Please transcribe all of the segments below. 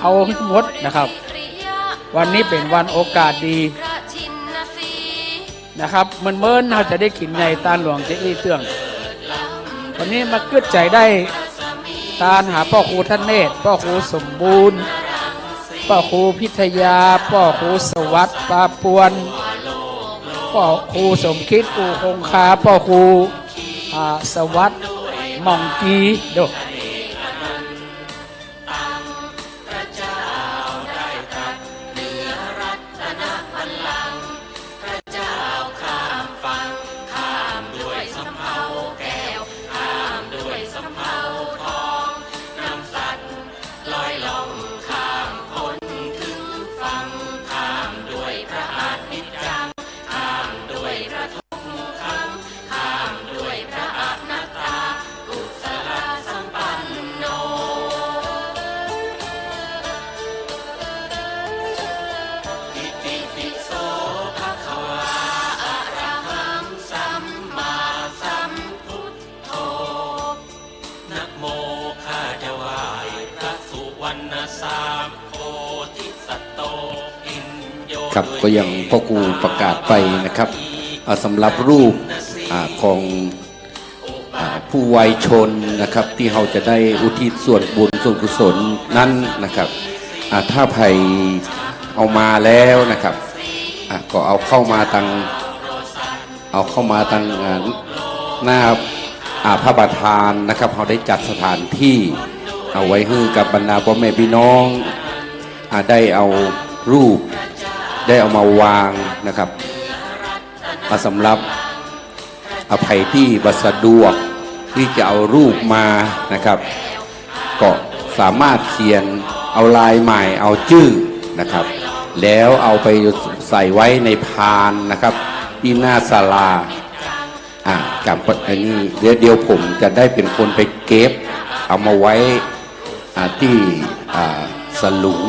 เอาหมดนะครับวันนี้เป็นวันโอกาสดีนะครับเมื่อเราจะได้กินในตาหลวงเจ้าอี้เตื้องวันนี้มาเกิดใจได้ตาหาพ่อครูท่านเนตรพ่อครูสมบูรณ์พ่อครูพิทยาพ่อครูสวัสดิ์ปาปวนพ่อครูสมคิดปู่คงคาพ่อครูสวัสดิ์มองกีโดครับก็ยังพ่อครูประกาศไปนะครับสำหรับรูปของผู้วัยชนนะครับที่เราจะได้อุทิศส่วนบุญส่วนกุศลนั้นนะครับถ้าใครเอามาแล้วนะครับก็เอาเข้ามาตั้งหน้าพระประธานนะครับเราได้จัดสถานที่เอาไว้ให้กับบรรดาพ่อแม่พี่น้องได้เอารูปได้เอามาวางนะครับสำหรับอภัยที่บัสะดวกที่จะเอารูปมานะครับก็สามารถเขียนเอาลายใหม่เอาชื่อนะครับแล้วเอาไปใส่ไว้ในพานนะครับที่หน้าศาลากับอันนี้เดี๋ยวผมจะได้เป็นคนไปเก็บเอามาไว้ที่สลุง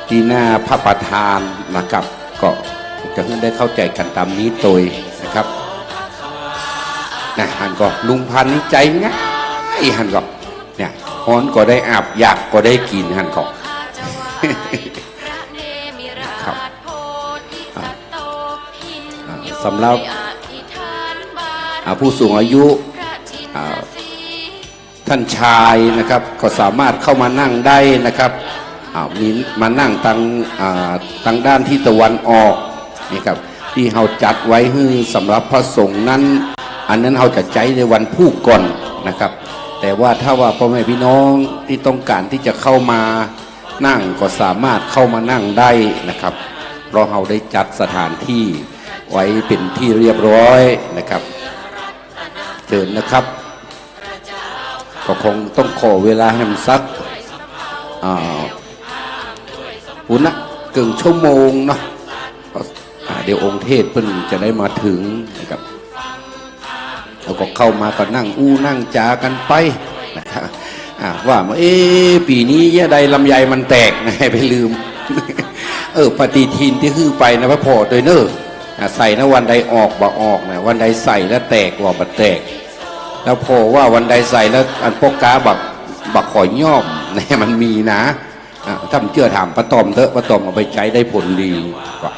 ที่หน้าพระประธานนะครับก็จะได้เข้าใจกันตามนี้โดยนะครับหันก็ลุงพันนี่ใจง่ายหันก็เนี่ยฮ้อนก็ได้อาบอยากก็ได้กินหันก็ครับสำหรับผู้สูงอายุท่านชายนะครับก็สามารถเข้ามานั่งได้นะครับมีมานั่งทางด้านที่ตะวันออกนี่ครับที่เราจัดไว้ให้สำหรับพระสงฆ์นั้นอันนั้นเราจะใจในวันผู้ก่อนนะครับแต่ว่าถ้าว่าพ่อแม่พี่น้องที่ต้องการที่จะเข้ามานั่งก็สามารถเข้ามานั่งได้นะครับเพราะเราได้จัดสถานที่ไว้เป็นที่เรียบร้อยนะครับเชิญนะครับก็คงต้องขอเวลาให้มันสักหุ่นนะเกินชั่วโมงเนาะเดี๋ยวองค์เทศเพิ่นจะได้มาถึงนะครับเราก็เข้ามาก็นั่งนั่งจากันไปนะครับว่าปีนี้ยะใดลำไยมันแตกนะไปลืมปฏิทินที่ฮือไปนะพระพ่อโดยเนอใส่นะวันใดออกบ่ออกนะวันใดใส่แล้วแตกว่าบ่แตกแล้วพอว่าวันใดใส่แล้วอันพกกาบักขอยย่อมเนี่ยมันมีนะถ้าเชื่อถามป้าตอมเถอะป้าตอมเอาไปใช้ได้ผลดีกว่า